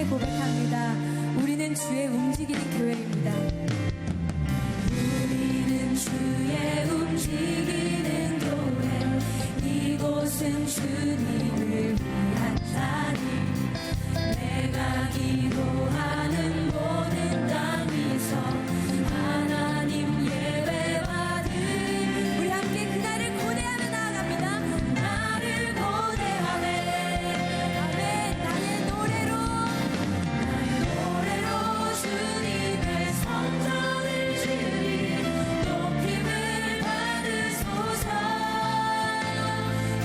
고백합니다. 우리는 주의 움직이는 교회입니다. 우리는 주의 움직이는 교회, 이곳은 주님을 위한 자리, 내가 기도하는 모든 땅에서 하나님 예배받은, 우리 함께 그날을 고대하며 나아갑니다. 나를 고대하네. 아멘. 나의 노래로 주님의 성전을 지으리. 높임을 받으소서.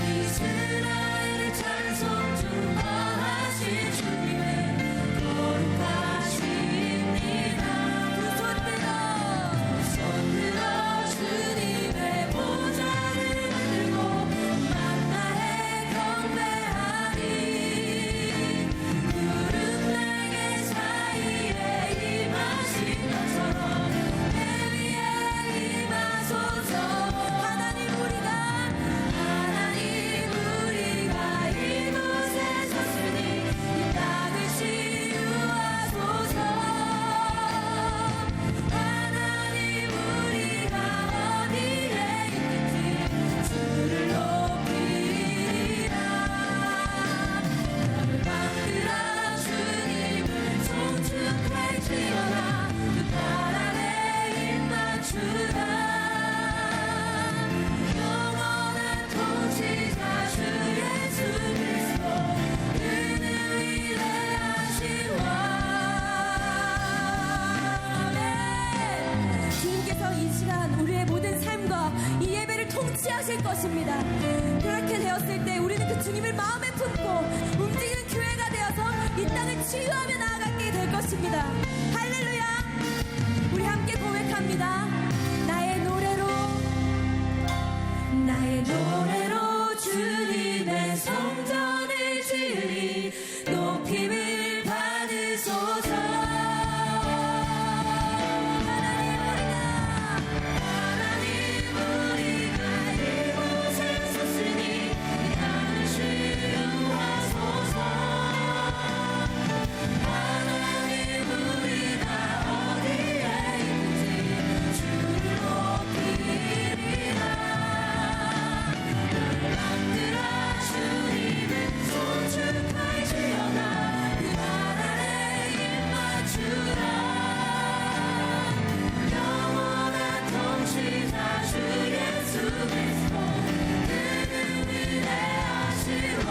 이스라엘 찬송 주관하신 주님의 거룩하십니다. 두 손 들어 주님의 보좌를 만들고 만나에 경배하리. 구름 날개 사이에 임하신 것처럼 내 위에 임하소서. 하나님 우리가 이곳에 섰으니 이 땅을 치유하소서. 하나님 우리가 어디에 있든지 주를 높이리라. 나를 만들어 주님을 송축할지어다. 그 발 아래 입 맞추라. 영원한 통치자 주 예수 그리스도, 그는 위대하시와. 아멘. 주님께서 이 시간 우리의 모든 삶과 이 예배를 통치하실 것입니다. 그렇게 되었을 때 우리는 그 주님을 마음에 품고 움직이는 교회가 되어서 이 땅을 치유하며 나아가게 될 것입니다. 할렐루야. 우리 함께 고백합니다. 나의 노래로 주님의 성전을 지으리. 높임을 받으소서. 하나님 우리가 이곳에 섰으니 이 땅을 치유하소서. 하나님 우리가 어디에 있든지 주를 높이리라. 만들어 주님을 송축할지어다. 그 발 아래 입 맞추라. 영원한 통치자 주 예수 그리스도, 그는 위대하시와.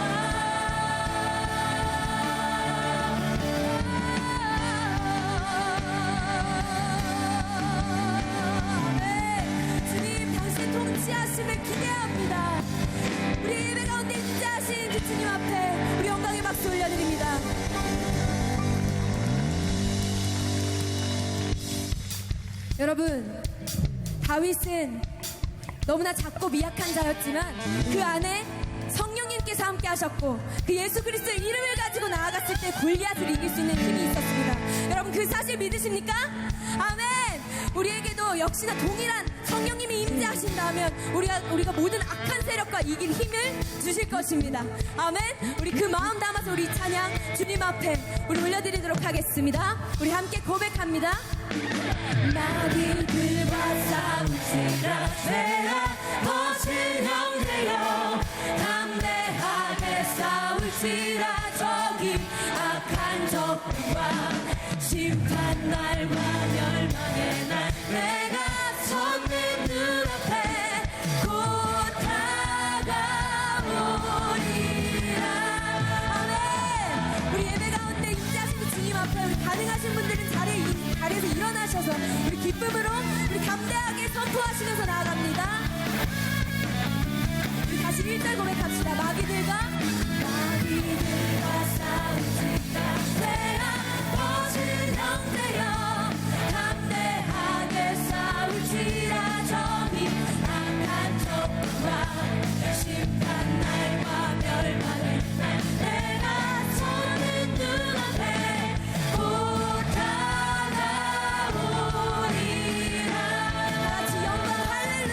아멘. 주님 당신 통치하심을 기대합니다. 우리 예배 가운데 임재하신 그 주님 앞에 우리 영광의 박수 올려드립니다. 여러분, 다윗은 너무나 작고 미약한 자였지만 그 안에 성령님께서 함께 하셨고 그 예수 그리스도의 이름을 가지고 나아갔을 때 골리앗을 이길 수 있는 힘이 있었습니다. 여러분, 그 사실 믿으십니까? 아멘. 우리에게도 역시나 동일한 성령님이 임재하신다면 우리가 모든 악한 세력과 이길 힘을 주실 것입니다. 아멘. 우리 그 마음 담아서 우리 찬양 주님 앞에 우리 올려드리도록 하겠습니다. 우리 함께 고백합니다. 나비들과 싸울지라. 내가 멋진 형제여 담대하게 싸울지라. 저기 악한 적과 심판 날과 멸망의 날, 내가 섰는 눈앞에 곧 다가오리라. 아멘. 우리 예배 가운데 임재하신 주님 앞에 우리 가능하신 분들은 자리에서 일어나셔서 우리 기쁨으로 우리 담대하게 선포하시면서 나아갑니다. 우리 다시 1절 고백합시다. 마귀들과 싸우지라. 내가 멋진 형제여 담대하게 싸울지라. 저기 악한 적과 심판 날과 멸망의 날, 내가 서는 눈앞에 곧 다가오리라. 같이 영광 할렐루야.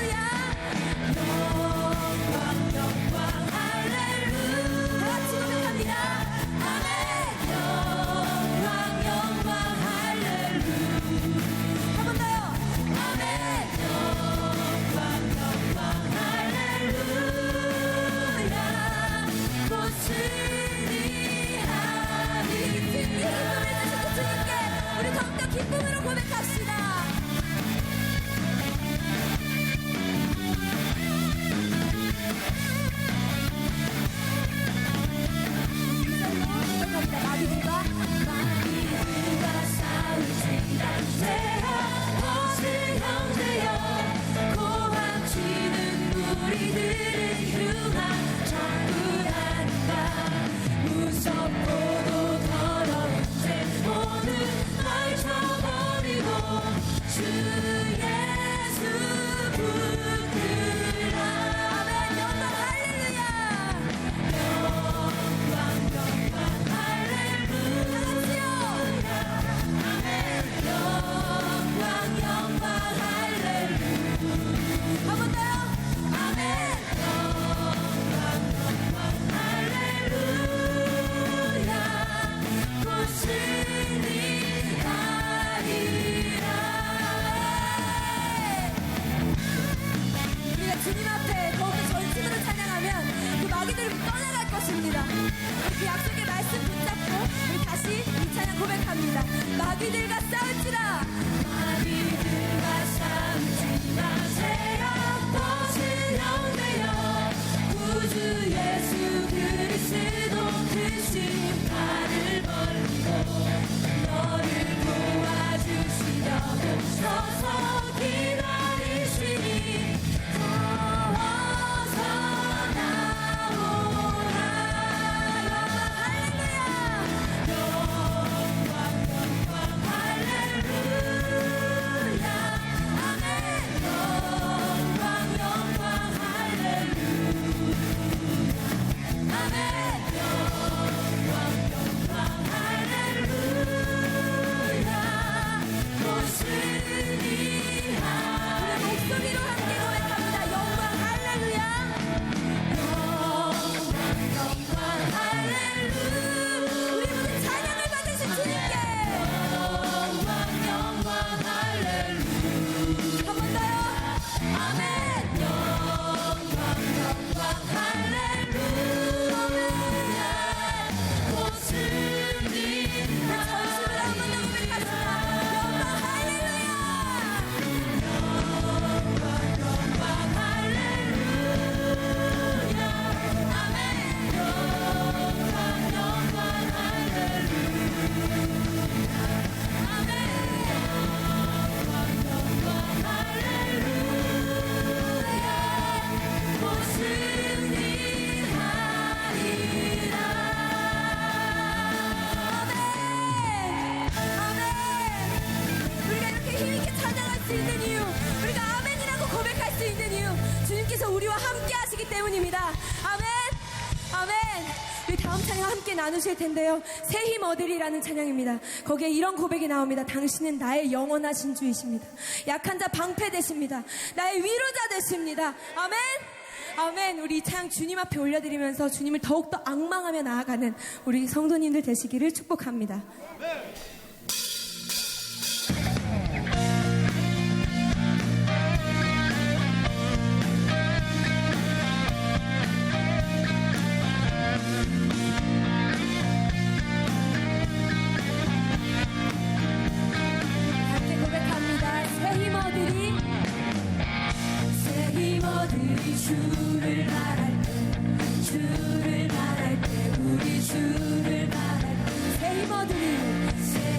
그 약속의 말씀 붙잡고 우리 다시 이 찬양 고백합니다. 마귀들과 싸울지라 마귀들과 싸우지 마세요. 꽃을 영되어 구주 예수 그리스도 그 심판을 벌리고 너를 도와주시려고 서서 기다리시니 더워서 나오라. 할렐루야. 영광 영광 할렐루야. 아멘. 영광 영광 할렐루야. 아멘. 영광 영광 할렐루야. 모순이 하리. 목소리로 함께 고백합니다. 영광 할렐루야. 영광 영광 할렐루야. 우리 모두 찬양을 받으신 주님께 영광 영광 할렐루야. 한 번 더요. 아멘. 영광 영광 할렐루야. 모순이 전심으로 한 번 더 고백하시다. 영광 할렐루야. 영광 영광 할렐루야. 아멘. 영광 영광 할렐루야. 아멘. 영광 영광 할렐루야. 모순이 하리라. 아멘. 아멘. 우리가 이렇게 힘있게 찬양할 수 있는 이유, 우리가 아멘이라고 고백할 수 있는 이유, 주님께서 우리와 함께 하시기 때문입니다. 아멘. 아멘. 우리 다음 찬양 함께 나누실 텐데요. 새 힘 얻으리라는 찬양입니다. 거기에 이런 고백이 나옵니다. 당신은 나의 영원하신 주이십니다. 약한 자 방패 되십니다. 나의 위로자 되십니다. 아멘. 아멘. 우리 이 찬양 주님 앞에 올려드리면서 주님을 더욱더 앙망하며 나아가는 우리 성도님들 되시기를 축복합니다. 함께 고백합니다. 새 힘 얻으리. 새 힘 얻으리. 주를 말할 때, 주를 말할 때, 우리 주를 말할 때 새 힘 얻으리. 새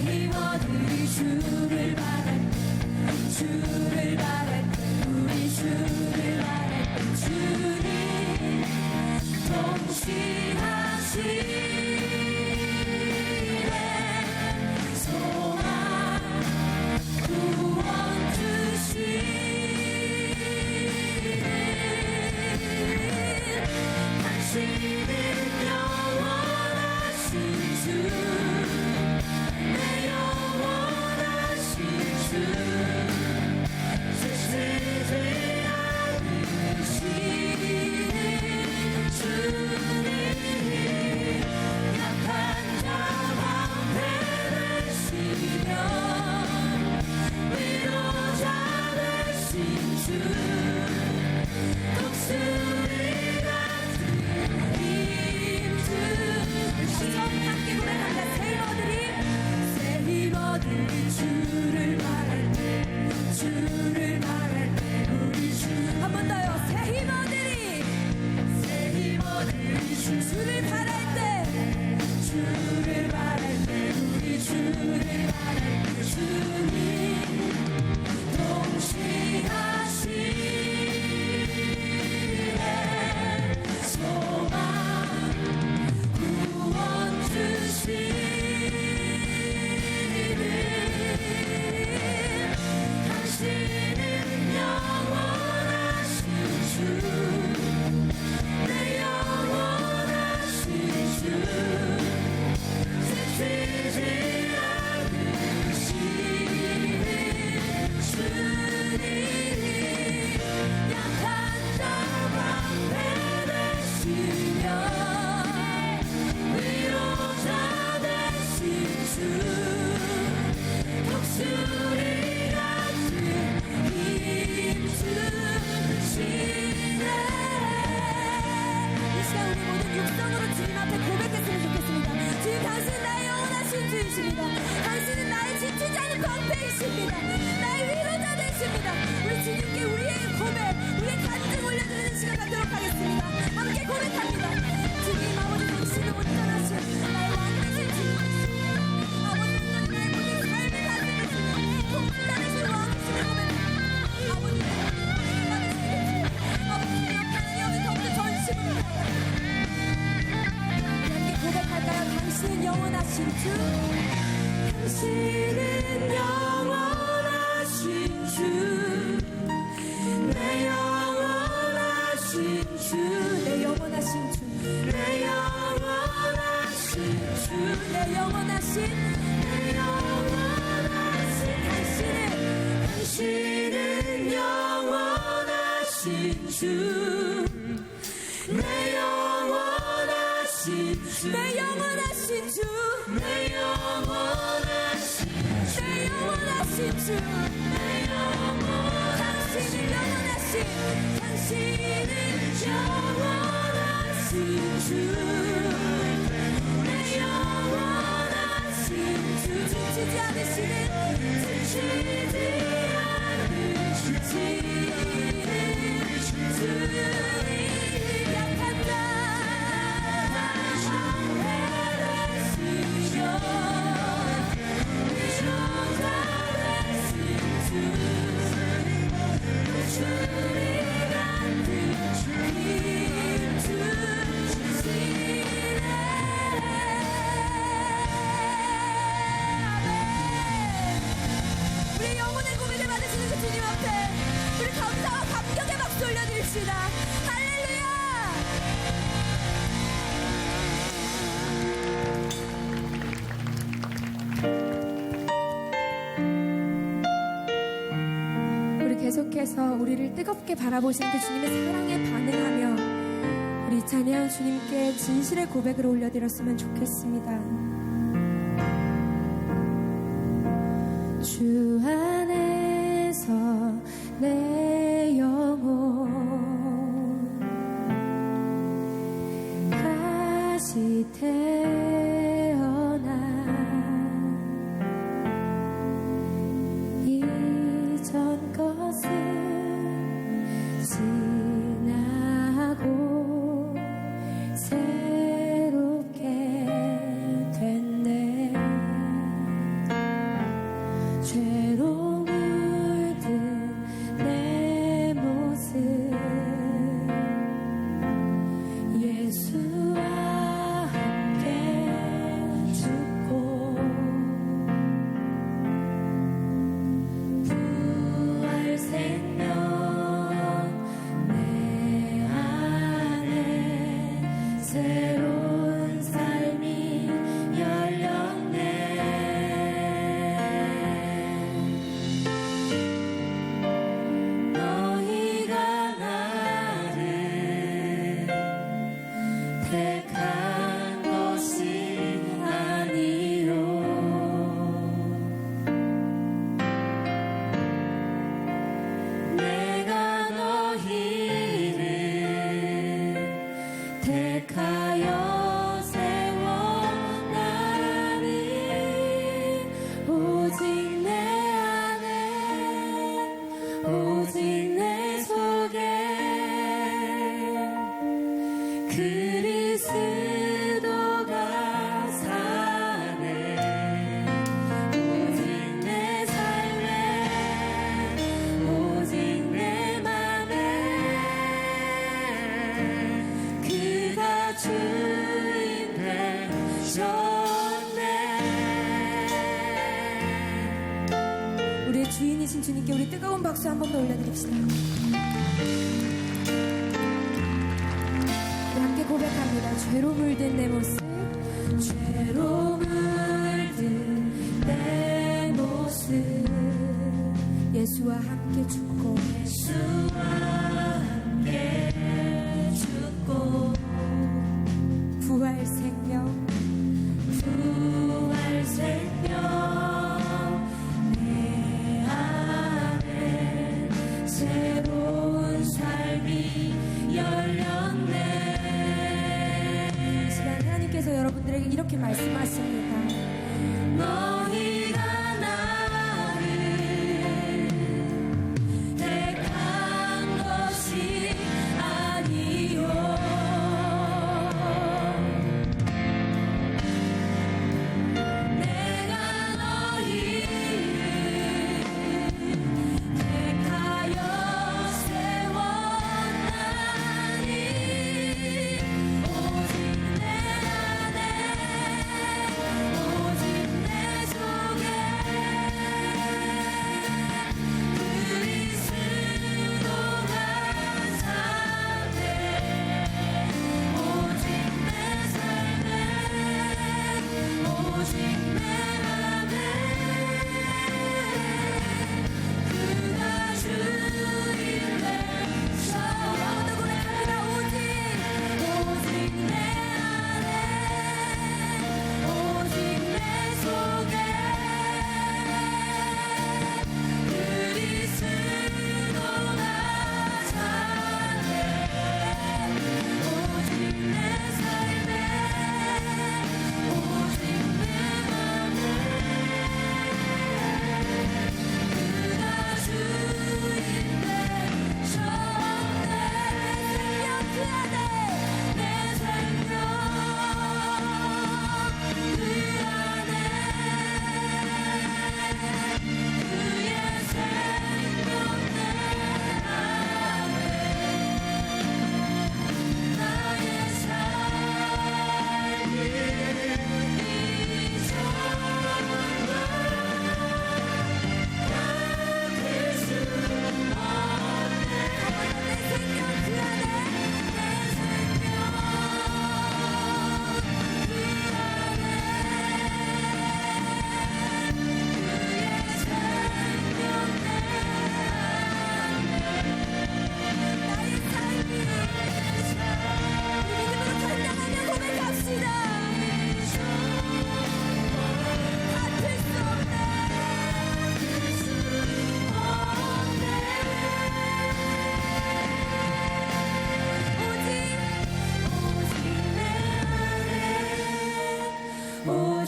영원하신 주 당신은 영원하신 주 내 영원하신 주 내 영원하신 주 내 영원하신 주 내 영원하신 당신은 영원하신 주 내 영원하신 주 내 영원하신 주 내 영원하신 주 내 영원하신 주 내 당신은 영원하신 당신은 영원하신 주 내 영원하신 주 지치지 않으시는 주님 약한 자 되시며 위로가 되신 주 주님 같은 힘주시네 우리 영혼의 고백을 받으시는 그 주님 앞에 우리 감사와 감격의 박수 올려드립시다. 할렐루야. 우리 계속해서 우리를 뜨겁게 바라보시는 그 주님의 사랑에 반응하며 우리 찬양 주님께 진실의 고백을 올려드렸으면 좋겠습니다. 주 안에서 내 영혼 다시 태어나 이전 것은 지나고 새롭게 됐네 죄로 물든 내 모습 예수와 함께 죽고 부활 생명 내 안에 새로운 삶이 열렸네 너희가 나를 택한 것이 아니요 내가 너희를 택하여 세워나니 오직 내 안에 오직 내 속에 그리스도가 사네 오직 내 삶에 오직 내 맘에 그가 주인 되셨네 우리의 주인이신 주님께 우리 뜨거운 박수 한 번 더 올려드립시다. 함께 고백합니다. 죄로 물든 내 모습 죄로 물든 내 모습 예수와 함께 죽고 예수와 함께 죽고 부활 생명 부활 생명 내 안에 새로운 삶이 열렸네 이 시간 하나님께서 여러분들에게 이렇게 말씀하십니다. 너희가 나를 택한 것이 아니요 내가 너희를 택하여 세워나니 오직 내 안에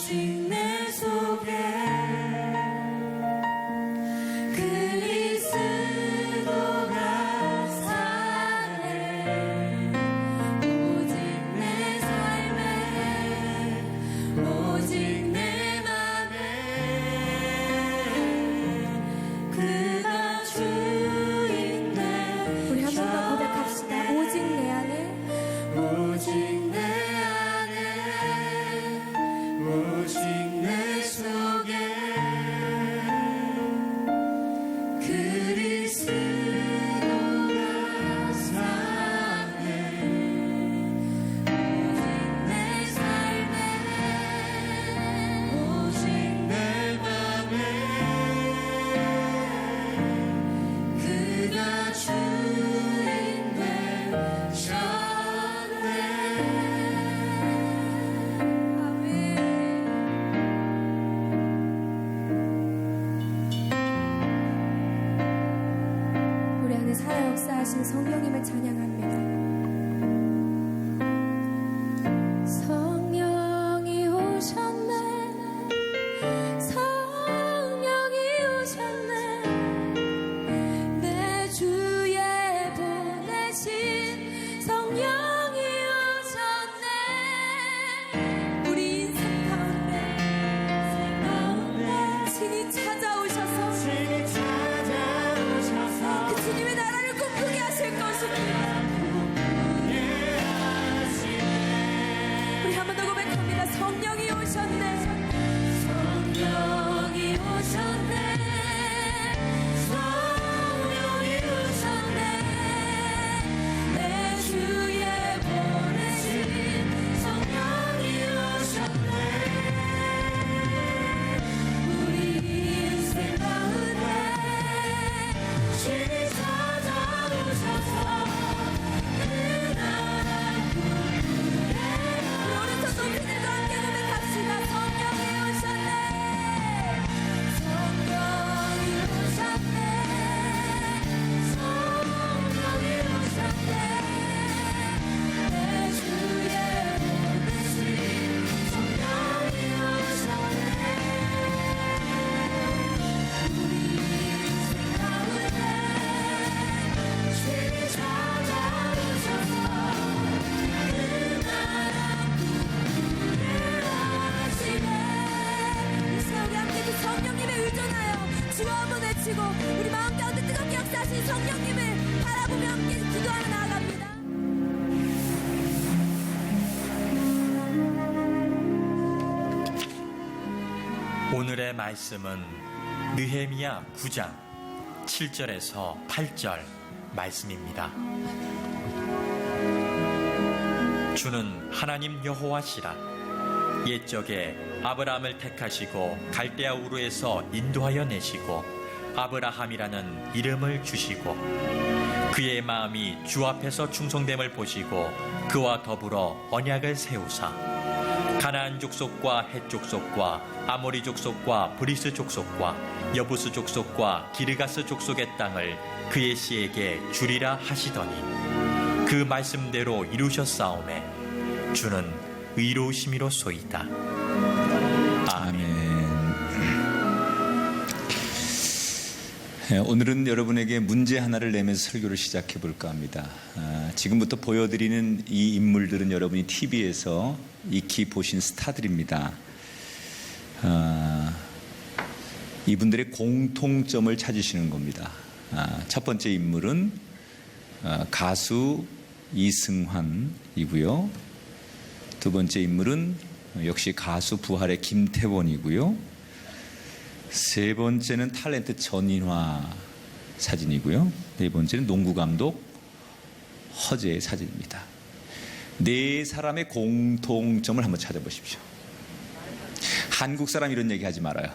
오직 내 속에 그리스도가 사네. 오직 내 삶에 오직 내 맘에 그가 주인데. 우리 한 번 더 고백합시다. 오직 내 안에 오직 내 안에 오직 내 속에 그리스도가 사네. 오직 내 삶에 오직 내 맘에 그가 주인 되셨네. 아멘. 우리 안에 살아 역사하신 성령님을 찬양합니다. 성령이 오셨네. 성령이 오셨네. 내 주에 보내신 성령이 오셨네. 우리 인생 가운데 신이 찾아오셔서 그 주님의 나라를 꿈꾸게 하실 것입니다. 우리 한 번 더 고백합니다. 성령이 오셨네. 성령이 오셨네. 성령이 오셨네. 내 주에 보내신 성령이 오셨네. 우리 인생 가운데 신이 찾아오셔서 그 나라 꿈꾸게. 우리 오른손 높이들과 함께 고백합시다. 성령이 오셨네. 성령이 오셨네. 성령이 오셨네. 내 주에 보내신 성령이 오셨네. 우리 인생 가운데 신이 찾아오셔서 그 나라 꿈꾸게 하시네. 이 시간 우리 함께 그 성령님에 의존하여 주와 한번 외치고 우리 마음 가운데 뜨겁게 역사하신 성령님을 바라보며 함께 기도하며 나아갑니다. 오늘의 말씀은 느헤미야 9장 7절에서 8절 말씀입니다. 주는 하나님 여호와시라. 옛적에 아브라함을 택하시고 갈대아 우르에서 인도하여 내시고 아브라함이라는 이름을 주시고 그의 마음이 주 앞에서 충성됨을 보시고 그와 더불어 언약을 세우사 가나안 족속과 헷 족속과 아모리 족속과 브리스 족속과 여부스 족속과 기르가스 족속의 땅을 그의 씨에게 주리라 하시더니 그 말씀대로 이루셨사오매 주는 의로우심이로소이다. 아멘. 오늘은 여러분에게 문제 하나를 내면서 설교를 시작해 볼까 합니다. 지금부터 보여드리는 이 인물들은 여러분이 TV에서 익히 보신 스타들입니다. 이분들의 공통점을 찾으시는 겁니다. 첫 번째 인물은 가수 이승환이고요. 두 번째 인물은 역시 가수 부활의 김태원이고요. 세 번째는 탤런트 전인화 사진이고요. 네 번째는 농구 감독 허재의 사진입니다. 네 사람의 공통점을 한번 찾아보십시오. 한국 사람 이런 얘기 하지 말아요.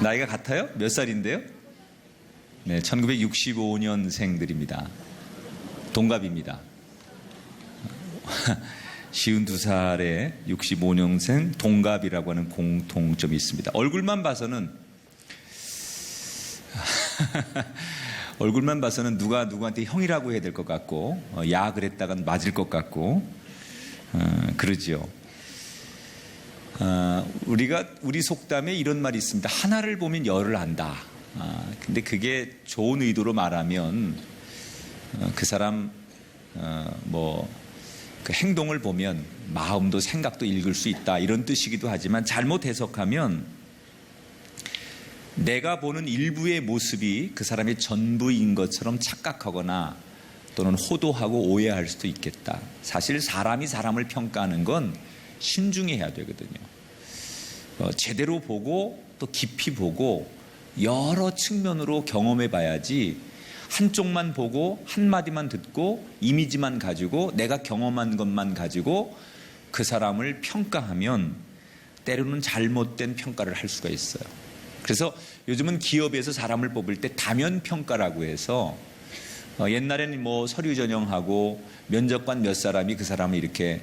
나이가 같아요? 몇 살인데요? 네, 1965년생들입니다. 동갑입니다. 52살에 65년생 동갑이라고 하는 공통점이 있습니다. 얼굴만 봐서는 얼굴만 봐서는 누가 누구한테 형이라고 해야 될 것 같고 야 그랬다간 맞을 것 같고 그러지요. 우리 속담에 이런 말이 있습니다. 하나를 보면 열을 안다. 근데 그게 좋은 의도로 말하면 그 사람 그 행동을 보면 마음도 생각도 읽을 수 있다 이런 뜻이기도 하지만 잘못 해석하면 내가 보는 일부의 모습이 그 사람의 전부인 것처럼 착각하거나 또는 호도하고 오해할 수도 있겠다. 사실 사람이 사람을 평가하는 건 신중히 해야 되거든요. 제대로 보고 또 깊이 보고 여러 측면으로 경험해 봐야지 한쪽만 보고 한마디만 듣고 이미지만 가지고 내가 경험한 것만 가지고 그 사람을 평가하면 때로는 잘못된 평가를 할 수가 있어요. 그래서 요즘은 기업에서 사람을 뽑을 때 다면 평가라고 해서 옛날에는 서류 전형하고 면접관 몇 사람이 그 사람을 이렇게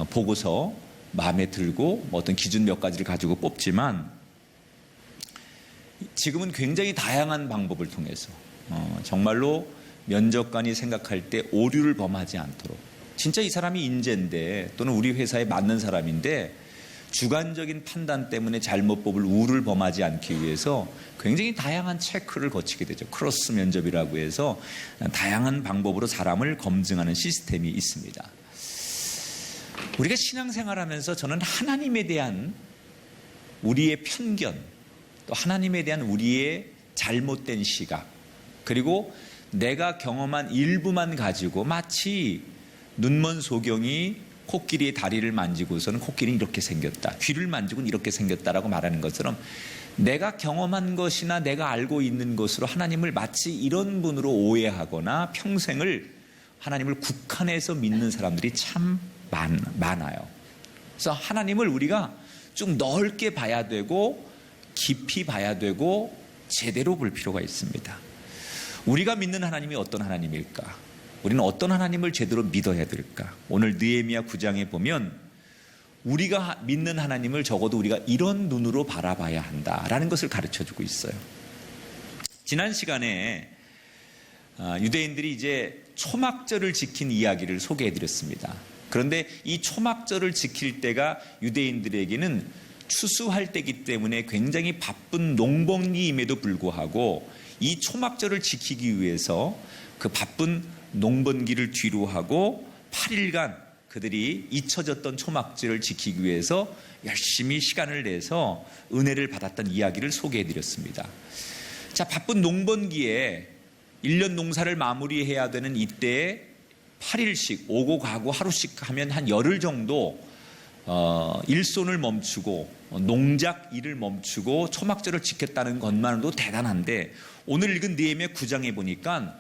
보고서 마음에 들고 어떤 기준 몇 가지를 가지고 뽑지만 지금은 굉장히 다양한 방법을 통해서 정말로 면접관이 생각할 때 오류를 범하지 않도록 진짜 이 사람이 인재인데 또는 우리 회사에 맞는 사람인데 주관적인 판단 때문에 잘못 뽑을 우를 범하지 않기 위해서 굉장히 다양한 체크를 거치게 되죠. 크로스 면접이라고 해서 다양한 방법으로 사람을 검증하는 시스템이 있습니다. 우리가 신앙생활하면서 저는 하나님에 대한 우리의 편견 또 하나님에 대한 우리의 잘못된 시각 그리고 내가 경험한 일부만 가지고 마치 눈먼 소경이 코끼리의 다리를 만지고서는 코끼리는 이렇게 생겼다. 귀를 만지고는 이렇게 생겼다라고 말하는 것처럼 내가 경험한 것이나 내가 알고 있는 것으로 하나님을 마치 이런 분으로 오해하거나 평생을 하나님을 국한해서 믿는 사람들이 참 많아요. 그래서 하나님을 우리가 좀 넓게 봐야 되고 깊이 봐야 되고 제대로 볼 필요가 있습니다. 우리가 믿는 하나님이 어떤 하나님일까? 우리는 어떤 하나님을 제대로 믿어야 될까? 오늘 느헤미야 9장에 보면 우리가 믿는 하나님을 적어도 우리가 이런 눈으로 바라봐야 한다라는 것을 가르쳐주고 있어요. 지난 시간에 유대인들이 이제 초막절을 지킨 이야기를 소개해드렸습니다. 그런데 이 초막절을 지킬 때가 유대인들에게는 추수할 때이기 때문에 굉장히 바쁜 농번기임에도 불구하고 이 초막절을 지키기 위해서 그 바쁜 농번기를 뒤로 하고 8일간 그들이 잊혀졌던 초막절을 지키기 위해서 열심히 시간을 내서 은혜를 받았던 이야기를 소개해드렸습니다. 자, 바쁜 농번기에 1년 농사를 마무리해야 되는 이때에 8일씩 오고 가고 하루씩 하면 한 열흘 정도 일손을 멈추고 농작 일을 멈추고 초막절을 지켰다는 것만으로도 대단한데 오늘 읽은 느헤미야 9장에 보니까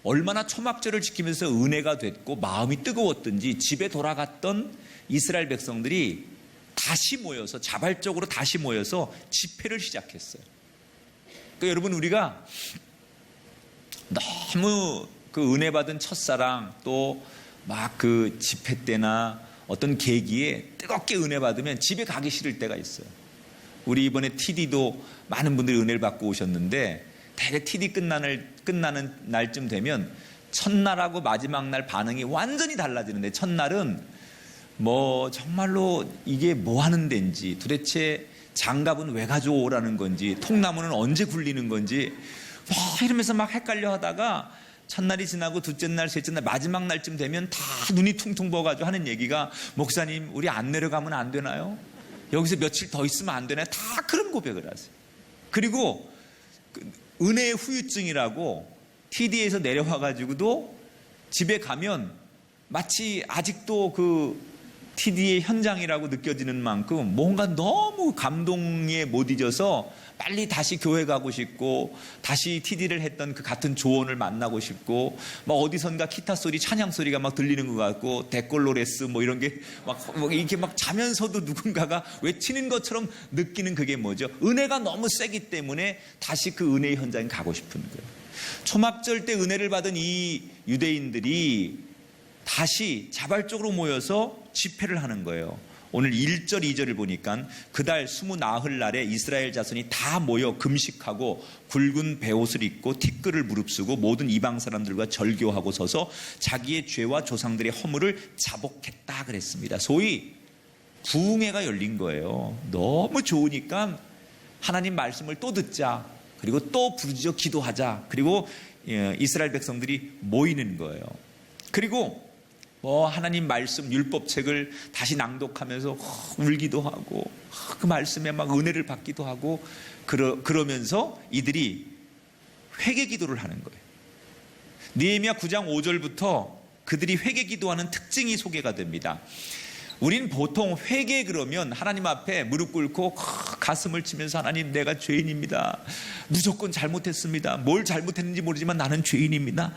얼마나 초막절을 지키면서 은혜가 됐고 마음이 뜨거웠던지 집에 돌아갔던 이스라엘 백성들이 다시 모여서 자발적으로 다시 모여서 집회를 시작했어요. 그러니까 여러분 우리가 너무 그 은혜 받은 첫사랑 또 막 그 집회 때나 어떤 계기에 뜨겁게 은혜 받으면 집에 가기 싫을 때가 있어요. 우리 이번에 TD도 많은 분들이 은혜를 받고 오셨는데 대개 TD 끝나는 날쯤 되면 첫날하고 마지막 날 반응이 완전히 달라지는데 첫날은 정말로 이게 뭐 하는 데인지 도대체 장갑은 왜 가져오라는 건지 통나무는 언제 굴리는 건지 이러면서 막 헷갈려 하다가 첫날이 지나고 둘째 날, 셋째 날, 마지막 날쯤 되면 다 눈이 퉁퉁 부어가지고 하는 얘기가 목사님 우리 안 내려가면 안 되나요? 여기서 며칠 더 있으면 안 되나요? 다 그런 고백을 하세요. 그리고 은혜의 후유증이라고 TD에서 내려와가지고도 집에 가면 마치 아직도 그 TD의 현장이라고 느껴지는 만큼 뭔가 너무 감동에 못 잊어서 빨리 다시 교회 가고 싶고 다시 TD를 했던 그 같은 조언을 만나고 싶고 어디선가 기타 소리 찬양 소리가 막 들리는 것 같고 데콜로레스 이런 게 이렇게 막 자면서도 누군가가 외치는 것처럼 느끼는 그게 뭐죠? 은혜가 너무 세기 때문에 다시 그 은혜의 현장에 가고 싶은 거예요. 초막절 때 은혜를 받은 이 유대인들이 다시 자발적으로 모여서 집회를 하는 거예요. 오늘 1절 2절을 보니까 그달 20나흘날에 이스라엘 자손이 다 모여 금식하고 굵은 베옷을 입고 티끌을 무릅쓰고 모든 이방 사람들과 절교하고 서서 자기의 죄와 조상들의 허물을 자복했다 그랬습니다. 소위 부흥회가 열린 거예요. 너무 좋으니까 하나님 말씀을 또 듣자. 그리고 또 부르짖어 기도하자. 그리고 이스라엘 백성들이 모이는 거예요. 그리고 하나님 말씀 율법책을 다시 낭독하면서 울기도 하고 그 말씀에 막 은혜를 받기도 하고 그러면서 이들이 회개 기도를 하는 거예요. 느헤미야 9장 5절부터 그들이 회개 기도하는 특징이 소개가 됩니다. 우린 보통 회개 그러면 하나님 앞에 무릎 꿇고 가슴을 치면서 하나님 내가 죄인입니다. 무조건 잘못했습니다. 뭘 잘못했는지 모르지만 나는 죄인입니다.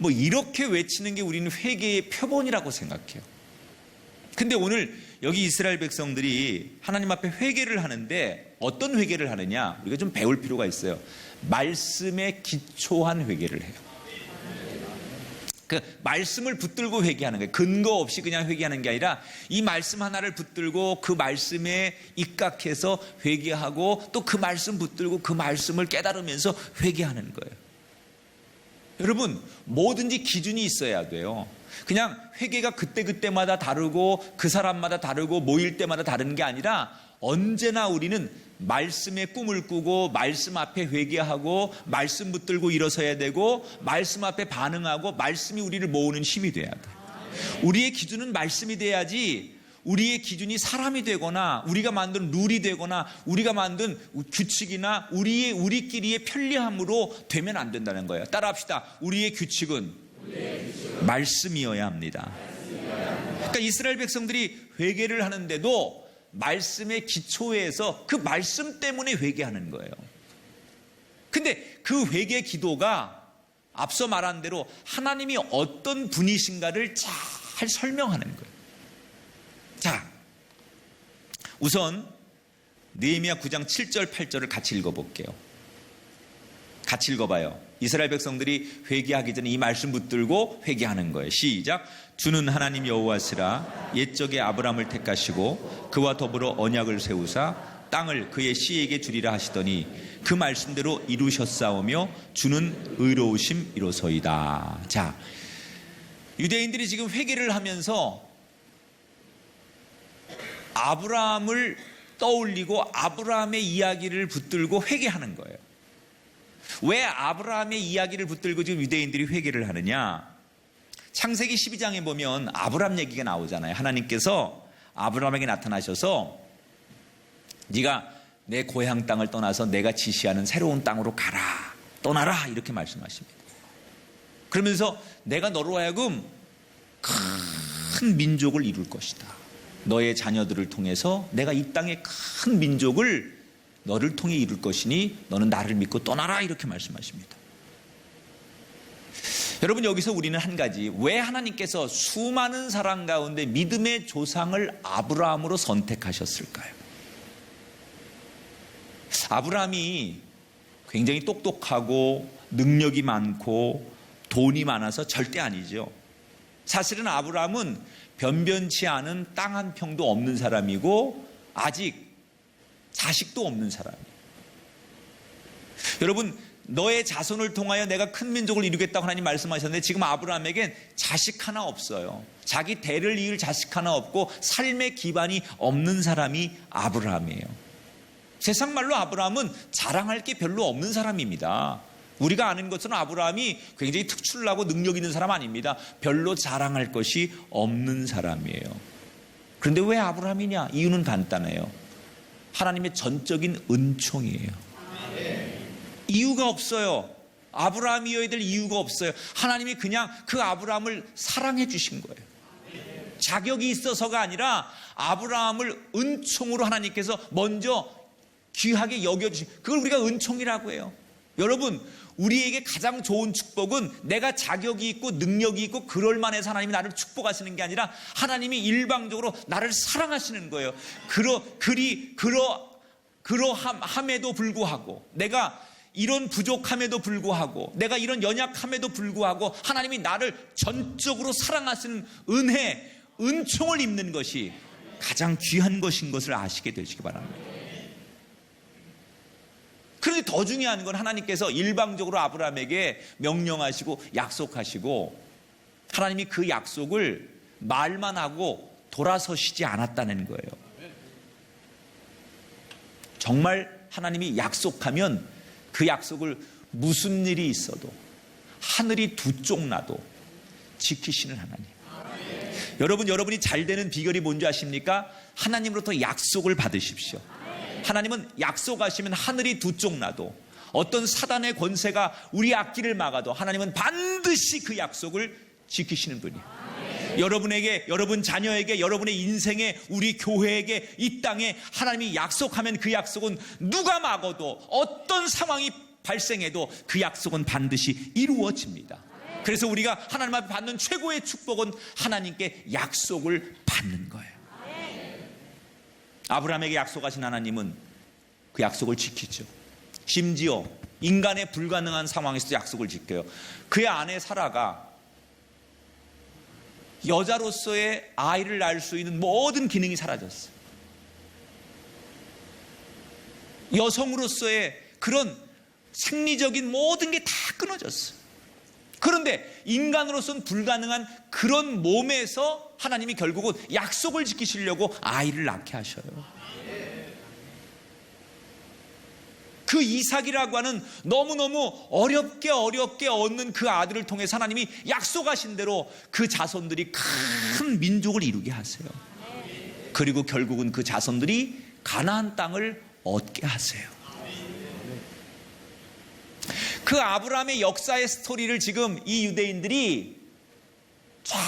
이렇게 외치는 게 우리는 회개의 표본이라고 생각해요. 근데 오늘 여기 이스라엘 백성들이 하나님 앞에 회개를 하는데 어떤 회개를 하느냐? 우리가 좀 배울 필요가 있어요. 말씀에 기초한 회개를 해요. 그 말씀을 붙들고 회개하는 거예요. 근거 없이 그냥 회개하는 게 아니라 이 말씀 하나를 붙들고 그 말씀에 입각해서 회개하고 또 그 말씀 붙들고 그 말씀을 깨달으면서 회개하는 거예요. 여러분, 뭐든지 기준이 있어야 돼요. 그냥 회개가 그때그때마다 다르고 그 사람마다 다르고 모일 때마다 다른 게 아니라 언제나 우리는 말씀의 꿈을 꾸고 말씀 앞에 회개하고 말씀 붙들고 일어서야 되고 말씀 앞에 반응하고 말씀이 우리를 모으는 힘이 돼야 돼. 우리의 기준은 말씀이 돼야지 우리의 기준이 사람이 되거나 우리가 만든 룰이 되거나 우리가 만든 규칙이나 우리끼리의 편리함으로 되면 안 된다는 거예요. 따라합시다. 우리의 규칙은 말씀이어야 합니다. 그러니까 이스라엘 백성들이 회개를 하는데도 말씀의 기초에서 그 말씀 때문에 회개하는 거예요. 근데 그 회개 기도가 앞서 말한 대로 하나님이 어떤 분이신가를 잘 설명하는 거예요. 자, 우선 느헤미야 9장 7절 8절을 같이 읽어볼게요. 같이 읽어봐요. 이스라엘 백성들이 회개하기 전에 이 말씀 붙들고 회개하는 거예요. 시작. 주는 하나님 여호와시라. 옛적에 아브라함을 택하시고 그와 더불어 언약을 세우사 땅을 그의 씨에게 주리라 하시더니 그 말씀대로 이루셨사오며 주는 의로우심이로소이다. 자, 유대인들이 지금 회개를 하면서 아브라함을 떠올리고 아브라함의 이야기를 붙들고 회개하는 거예요. 왜 아브라함의 이야기를 붙들고 지금 유대인들이 회개를 하느냐? 창세기 12장에 보면 아브라함 얘기가 나오잖아요. 하나님께서 아브라함에게 나타나셔서 네가 내 고향 땅을 떠나서 내가 지시하는 새로운 땅으로 가라. 떠나라. 이렇게 말씀하십니다. 그러면서 내가 너로 하여금 큰 민족을 이룰 것이다. 너의 자녀들을 통해서 내가 이 땅의 큰 민족을 너를 통해 이룰 것이니 너는 나를 믿고 떠나라. 이렇게 말씀하십니다. 여러분, 여기서 우리는 한 가지, 왜 하나님께서 수많은 사람 가운데 믿음의 조상을 아브라함으로 선택하셨을까요? 아브라함이 굉장히 똑똑하고 능력이 많고 돈이 많아서 절대 아니죠. 사실은 아브라함은 변변치 않은 땅 한 평도 없는 사람이고 아직 자식도 없는 사람이에요. 여러분, 너의 자손을 통하여 내가 큰 민족을 이루겠다고 하나님 말씀하셨는데 지금 아브라함에겐 자식 하나 없어요. 자기 대를 이을 자식 하나 없고 삶의 기반이 없는 사람이 아브라함이에요. 세상 말로 아브라함은 자랑할 게 별로 없는 사람입니다. 우리가 아는 것처럼 아브라함이 굉장히 특출나고 능력 있는 사람 아닙니다. 별로 자랑할 것이 없는 사람이에요. 그런데 왜 아브라함이냐? 이유는 간단해요. 하나님의 전적인 은총이에요. 이유가 없어요. 아브라함이어야 될 이유가 없어요. 하나님이 그냥 그 아브라함을 사랑해 주신 거예요. 자격이 있어서가 아니라 아브라함을 은총으로 하나님께서 먼저 귀하게 여겨주신, 그걸 우리가 은총이라고 해요. 여러분, 우리에게 가장 좋은 축복은 내가 자격이 있고 능력이 있고 그럴만해서 하나님이 나를 축복하시는 게 아니라 하나님이 일방적으로 나를 사랑하시는 거예요. 그러함에도 불구하고, 내가 이런 부족함에도 불구하고, 내가 이런 연약함에도 불구하고 하나님이 나를 전적으로 사랑하시는 은혜, 은총을 입는 것이 가장 귀한 것인 것을 아시게 되시기 바랍니다. 그런데 더 중요한 건 하나님께서 일방적으로 아브라함에게 명령하시고 약속하시고 하나님이 그 약속을 말만 하고 돌아서시지 않았다는 거예요. 정말 하나님이 약속하면 그 약속을 무슨 일이 있어도 하늘이 두 쪽 나도 지키시는 하나님. 여러분이 잘 되는 비결이 뭔지 아십니까? 하나님으로부터 약속을 받으십시오. 하나님은 약속하시면 하늘이 두 쪽 나도 어떤 사단의 권세가 우리 앞길을 막아도 하나님은 반드시 그 약속을 지키시는 분이에요. 여러분에게, 여러분 자녀에게, 여러분의 인생에, 우리 교회에게, 이 땅에 하나님이 약속하면 그 약속은 누가 막아도 어떤 상황이 발생해도 그 약속은 반드시 이루어집니다. 그래서 우리가 하나님 앞에 받는 최고의 축복은 하나님께 약속을 받는 거예요. 아브라함에게 약속하신 하나님은 그 약속을 지키죠. 심지어 인간의 불가능한 상황에서도 약속을 지켜요. 그의 아내 사라가 여자로서의 아이를 낳을 수 있는 모든 기능이 사라졌어요. 여성으로서의 그런 생리적인 모든 게 다 끊어졌어요. 그런데 인간으로서는 불가능한 그런 몸에서 하나님이 결국은 약속을 지키시려고 아이를 낳게 하셔요. 그 이삭이라고 하는 너무너무 어렵게 얻는 그 아들을 통해서 하나님이 약속하신 대로 그 자손들이 큰 민족을 이루게 하세요. 그리고 결국은 그 자손들이 가나안 땅을 얻게 하세요. 그 아브라함의 역사의 스토리를 지금 이 유대인들이 쫙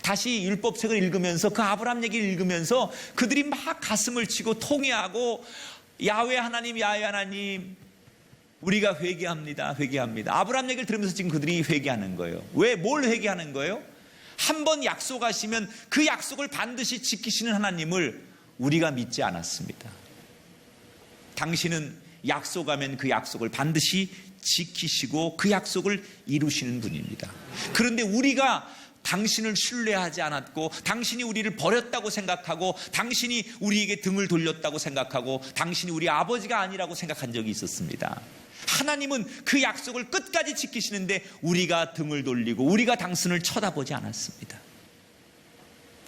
다시 율법책을 읽으면서 그 아브라함 얘기를 읽으면서 그들이 막 가슴을 치고 통회하고 야훼 하나님 우리가 회개합니다. 아브라함 얘기를 들으면서 지금 그들이 회개하는 거예요. 왜? 뭘 회개하는 거예요? 한번 약속하시면 그 약속을 반드시 지키시는 하나님을 우리가 믿지 않았습니다. 당신은 약속하면 그 약속을 반드시 지키시고 그 약속을 이루시는 분입니다. 그런데 우리가 당신을 신뢰하지 않았고 당신이 우리를 버렸다고 생각하고 당신이 우리에게 등을 돌렸다고 생각하고 당신이 우리 아버지가 아니라고 생각한 적이 있었습니다. 하나님은 그 약속을 끝까지 지키시는데 우리가 등을 돌리고 우리가 당신을 쳐다보지 않았습니다.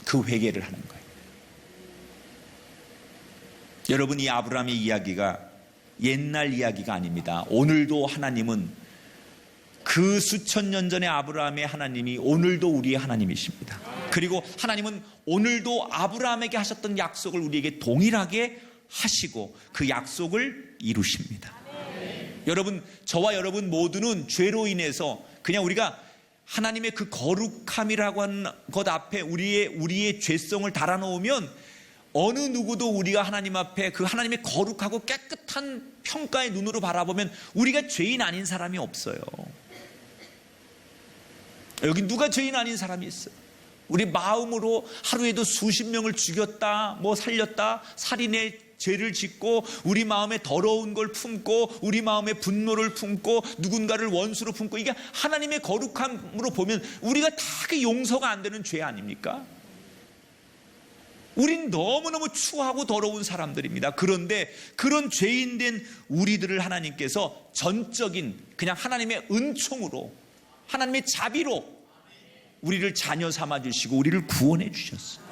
그 회개를 하는 거예요. 여러분, 이 아브라함의 이야기가 옛날 이야기가 아닙니다. 오늘도 하나님은 그 수천 년 전의 아브라함의 하나님이 오늘도 우리의 하나님이십니다. 그리고 하나님은 오늘도 아브라함에게 하셨던 약속을 우리에게 동일하게 하시고 그 약속을 이루십니다. 여러분, 저와 여러분 모두는 죄로 인해서 그냥 우리가 하나님의 그 거룩함이라고 하는 것 앞에 우리의 죄성을 달아놓으면 어느 누구도 우리가 하나님 앞에 그 하나님의 거룩하고 깨끗한 평가의 눈으로 바라보면 우리가 죄인 아닌 사람이 없어요. 여기 누가 죄인 아닌 사람이 있어요? 우리 마음으로 하루에도 수십 명을 죽였다, 살렸다, 살인의 죄를 짓고 우리 마음에 더러운 걸 품고 우리 마음에 분노를 품고 누군가를 원수로 품고 이게 하나님의 거룩함으로 보면 우리가 다 그 용서가 안 되는 죄 아닙니까? 우린 너무너무 추하고 더러운 사람들입니다. 그런데 그런 죄인된 우리들을 하나님께서 전적인 그냥 하나님의 은총으로 하나님의 자비로 우리를 자녀 삼아주시고 우리를 구원해 주셨어요.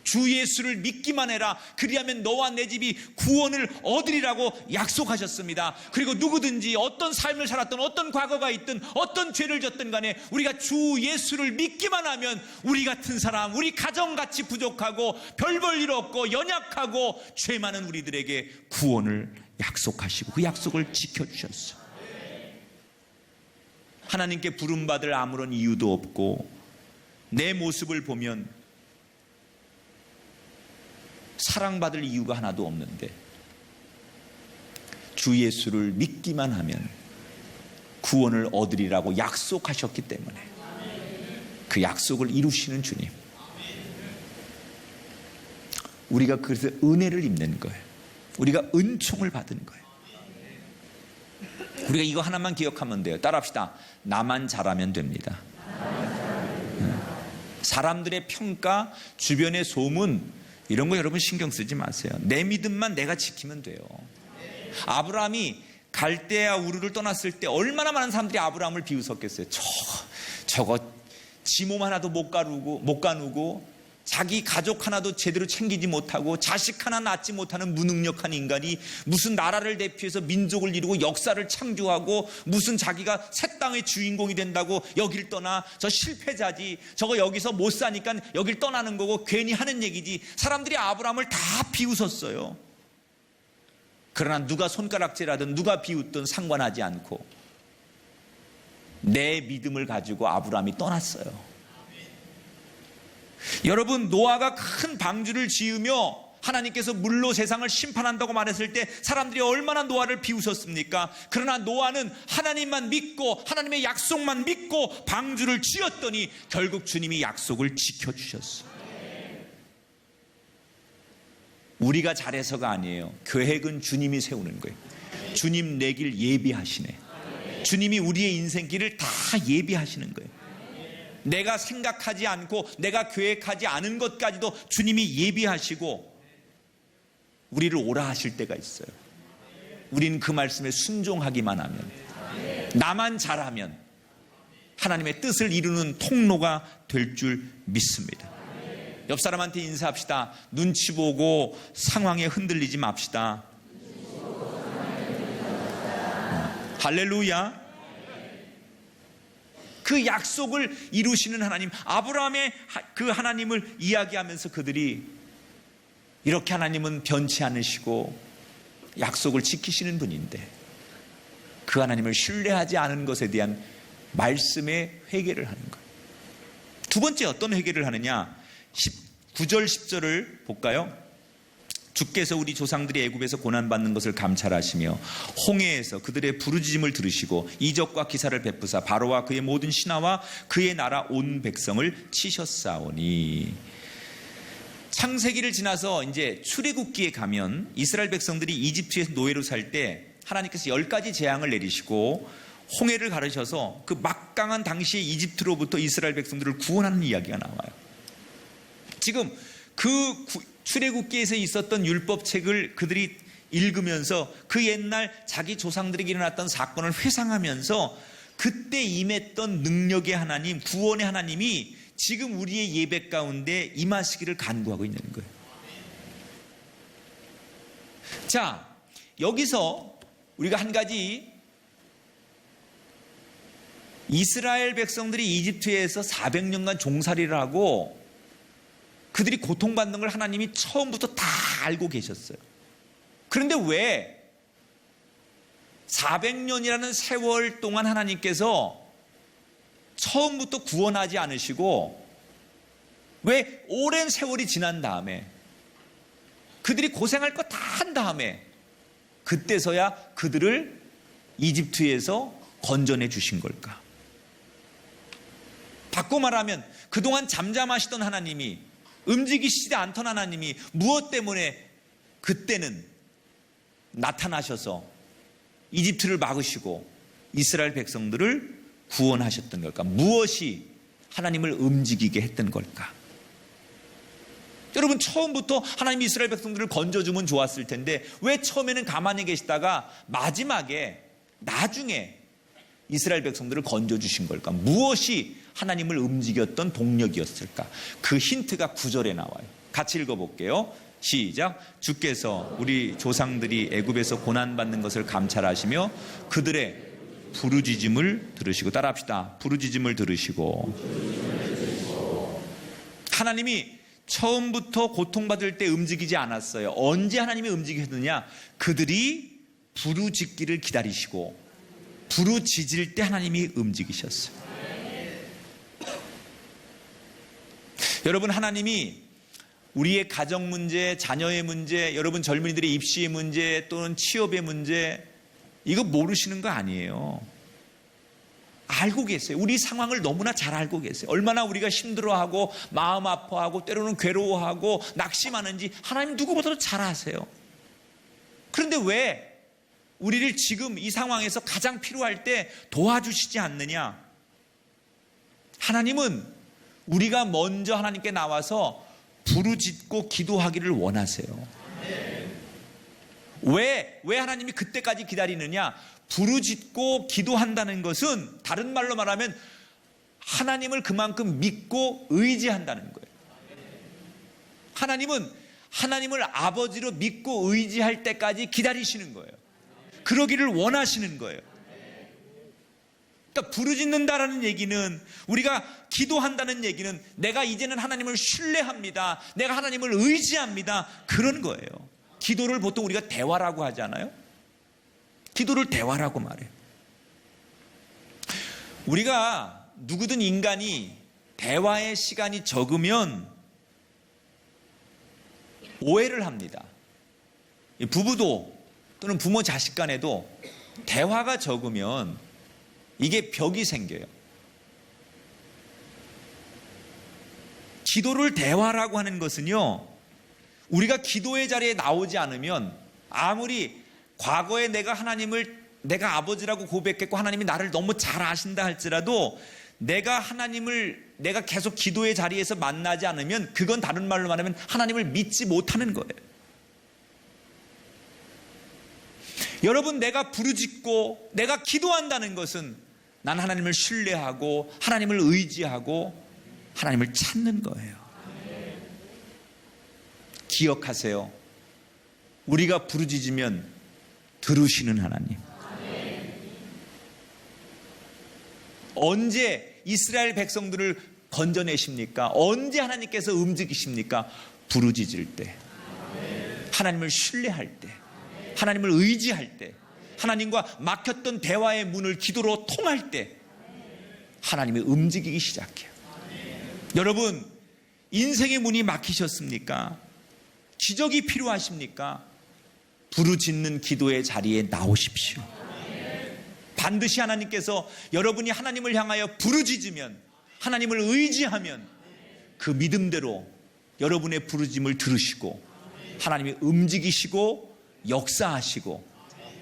주 예수를 믿기만 해라. 그리하면 너와 내 집이 구원을 얻으리라고 약속하셨습니다. 그리고 누구든지 어떤 삶을 살았든 어떤 과거가 있든 어떤 죄를 졌든 간에 우리가 주 예수를 믿기만 하면 우리 같은 사람, 우리 가정같이 부족하고 별 볼 일 없고 연약하고 죄 많은 우리들에게 구원을 약속하시고 그 약속을 지켜주셨어요. 하나님께 부름받을 아무런 이유도 없고 내 모습을 보면 사랑받을 이유가 하나도 없는데 주 예수를 믿기만 하면 구원을 얻으리라고 약속하셨기 때문에 그 약속을 이루시는 주님, 우리가 그래서 은혜를 입는 거예요. 우리가 은총을 받은 거예요. 우리가 이거 하나만 기억하면 돼요. 따라합시다. 나만 잘하면 됩니다. 사람들의 평가, 주변의 소문 이런 거 여러분 신경 쓰지 마세요. 내 믿음만 내가 지키면 돼요. 아브라함이 갈대아 우르를 떠났을 때 얼마나 많은 사람들이 아브라함을 비웃었겠어요. 저거 지 몸 하나도 못 가누고 자기 가족 하나도 제대로 챙기지 못하고 자식 하나 낳지 못하는 무능력한 인간이 무슨 나라를 대표해서 민족을 이루고 역사를 창조하고 무슨 자기가 새 땅의 주인공이 된다고 여길 떠나, 저 실패자지, 저거 여기서 못 사니까 여길 떠나는 거고 괜히 하는 얘기지. 사람들이 아브라함을 다 비웃었어요. 그러나 누가 손가락질하든 누가 비웃든 상관하지 않고 내 믿음을 가지고 아브라함이 떠났어요. 여러분, 노아가 큰 방주를 지으며 하나님께서 물로 세상을 심판한다고 말했을 때 사람들이 얼마나 노아를 비웃었습니까? 그러나 노아는 하나님만 믿고 하나님의 약속만 믿고 방주를 지었더니 결국 주님이 약속을 지켜주셨어요. 우리가 잘해서가 아니에요. 계획은 주님이 세우는 거예요. 주님 내 길 예비하시네. 주님이 우리의 인생길을 다 예비하시는 거예요. 내가 생각하지 않고 내가 계획하지 않은 것까지도 주님이 예비하시고 우리를 오라 하실 때가 있어요. 우리는 그 말씀에 순종하기만 하면, 나만 잘하면 하나님의 뜻을 이루는 통로가 될 줄 믿습니다. 옆 사람한테 인사합시다. 눈치 보고 상황에 흔들리지 맙시다. 할렐루야. 그 약속을 이루시는 하나님, 아브라함의 그 하나님을 이야기하면서 그들이 이렇게 하나님은 변치 않으시고 약속을 지키시는 분인데 그 하나님을 신뢰하지 않은 것에 대한 말씀의 회개를 하는 거예요. 두 번째 어떤 회개를 하느냐? 9절 10절을 볼까요? 주께서 우리 조상들이 애굽에서 고난받는 것을 감찰하시며 홍해에서 그들의 부르짖음을 들으시고 이적과 기사를 베푸사 바로와 그의 모든 신하와 그의 나라 온 백성을 치셨사오니. 창세기를 지나서 이제 출애굽기에 가면 이스라엘 백성들이 이집트에서 노예로 살 때 하나님께서 10가지 재앙을 내리시고 홍해를 가르셔서 그 막강한 당시의 이집트로부터 이스라엘 백성들을 구원하는 이야기가 나와요. 지금 그 출애굽기에서 있었던 율법책을 그들이 읽으면서 그 옛날 자기 조상들에게 일어났던 사건을 회상하면서 그때 임했던 능력의 하나님, 구원의 하나님이 지금 우리의 예배 가운데 임하시기를 간구하고 있는 거예요. 자, 여기서 우리가 한 가지, 이스라엘 백성들이 이집트에서 400년간 종살이를 하고 그들이 고통받는 걸 하나님이 처음부터 다 알고 계셨어요. 그런데 왜 400년이라는 세월 동안 하나님께서 처음부터 구원하지 않으시고 왜 오랜 세월이 지난 다음에 그들이 고생할 거 다 한 다음에 그때서야 그들을 이집트에서 건져내 주신 걸까? 바꿔 말하면 그동안 잠잠하시던 하나님이, 움직이시지 않던 하나님이 무엇 때문에 그때는 나타나셔서 이집트를 막으시고 이스라엘 백성들을 구원하셨던 걸까? 무엇이 하나님을 움직이게 했던 걸까? 여러분, 처음부터 하나님이 이스라엘 백성들을 건져주면 좋았을 텐데 왜 처음에는 가만히 계시다가 마지막에 나중에 이스라엘 백성들을 건져주신 걸까? 무엇이 하나님을 움직였던 동력이었을까? 그 힌트가 9절에 나와요. 같이 읽어볼게요. 시작. 주께서 우리 조상들이 애굽에서 고난받는 것을 감찰하시며 그들의 부르짖음을 들으시고, 따라합시다. 부르짖음을 들으시고. 하나님이 처음부터 고통받을 때 움직이지 않았어요. 언제 하나님이 움직이셨느냐? 그들이 부르짖기를 기다리시고 부르짖을 때 하나님이 움직이셨어요. 여러분, 하나님이 우리의 가정 문제, 자녀의 문제, 여러분 젊은이들의 입시의 문제 또는 취업의 문제, 이거 모르시는 거 아니에요. 알고 계세요. 우리 상황을 너무나 잘 알고 계세요. 얼마나 우리가 힘들어하고 마음 아파하고 때로는 괴로워하고 낙심하는지 하나님 누구보다도 잘 아세요. 그런데 왜 우리를 지금 이 상황에서 가장 필요할 때 도와주시지 않느냐? 하나님은 우리가 먼저 하나님께 나와서 부르짖고 기도하기를 원하세요. 왜 하나님이 그때까지 기다리느냐? 부르짖고 기도한다는 것은 다른 말로 말하면 하나님을 그만큼 믿고 의지한다는 거예요. 하나님은 하나님을 아버지로 믿고 의지할 때까지 기다리시는 거예요. 그러기를 원하시는 거예요. 그러니까 부르짖는다라는 얘기는, 우리가 기도한다는 얘기는 내가 이제는 하나님을 신뢰합니다, 내가 하나님을 의지합니다, 그런 거예요. 기도를 보통 우리가 대화라고 하잖아요. 기도를 대화라고 말해요. 우리가 누구든 인간이 대화의 시간이 적으면 오해를 합니다. 부부도 또는 부모 자식 간에도 대화가 적으면 이게 벽이 생겨요. 기도를 대화라고 하는 것은요, 우리가 기도의 자리에 나오지 않으면 아무리 과거에 내가 아버지라고 고백했고 하나님이 나를 너무 잘 아신다 할지라도 내가 계속 기도의 자리에서 만나지 않으면 그건 다른 말로 말하면 하나님을 믿지 못하는 거예요. 여러분, 내가 부르짖고 내가 기도한다는 것은 난 하나님을 신뢰하고 하나님을 의지하고 하나님을 찾는 거예요. 기억하세요. 우리가 부르짖으면 들으시는 하나님. 언제 이스라엘 백성들을 건져내십니까? 언제 하나님께서 움직이십니까? 부르짖을 때, 하나님을 신뢰할 때, 하나님을 의지할 때, 하나님과 막혔던 대화의 문을 기도로 통할 때 하나님이 움직이기 시작해요. 여러분, 인생의 문이 막히셨습니까? 기적이 필요하십니까? 부르짖는 기도의 자리에 나오십시오. 반드시 하나님께서 여러분이 하나님을 향하여 부르짖으면, 하나님을 의지하면 그 믿음대로 여러분의 부르짖음을 들으시고 하나님이 움직이시고 역사하시고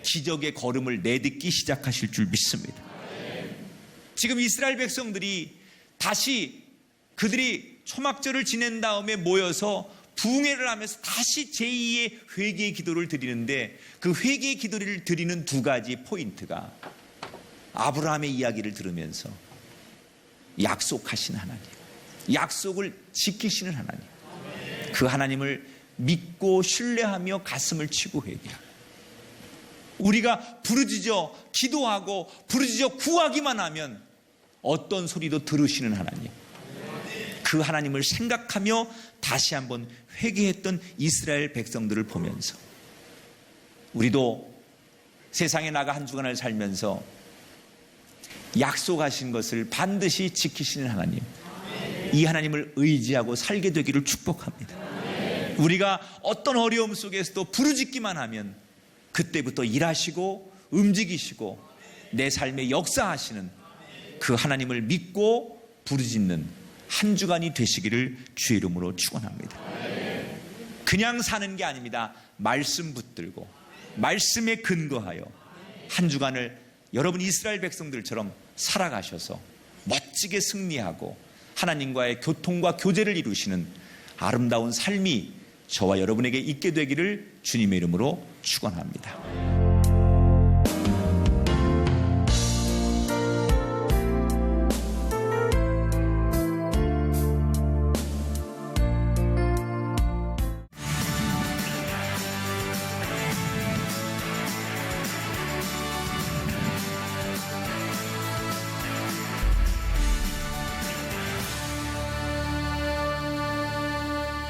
기적의 걸음을 내딛기 시작하실 줄 믿습니다. 지금 이스라엘 백성들이 다시 그들이 초막절을 지낸 다음에 모여서 부흥회를 하면서 다시 제2의 회개의 기도를 드리는데, 그 회개의 기도를 드리는 두 가지 포인트가 아브라함의 이야기를 들으면서 약속하신 하나님, 약속을 지키시는 하나님, 그 하나님을 믿고 신뢰하며 가슴을 치고 회개하고, 우리가 부르짖어 기도하고 부르짖어 구하기만 하면 어떤 소리도 들으시는 하나님, 그 하나님을 생각하며 다시 한번 회개했던 이스라엘 백성들을 보면서 우리도 세상에 나가 한 주간을 살면서 약속하신 것을 반드시 지키시는 하나님, 이 하나님을 의지하고 살게 되기를 축복합니다. 우리가 어떤 어려움 속에서도 부르짖기만 하면 그때부터 일하시고 움직이시고 내 삶에 역사하시는 그 하나님을 믿고 부르짖는 한 주간이 되시기를 주의 이름으로 축원합니다. 그냥 사는 게 아닙니다. 말씀 붙들고 말씀에 근거하여 한 주간을 여러분 이스라엘 백성들처럼 살아가셔서 멋지게 승리하고 하나님과의 교통과 교제를 이루시는 아름다운 삶이 저와 여러분에게 있게 되기를 주님의 이름으로 축원합니다.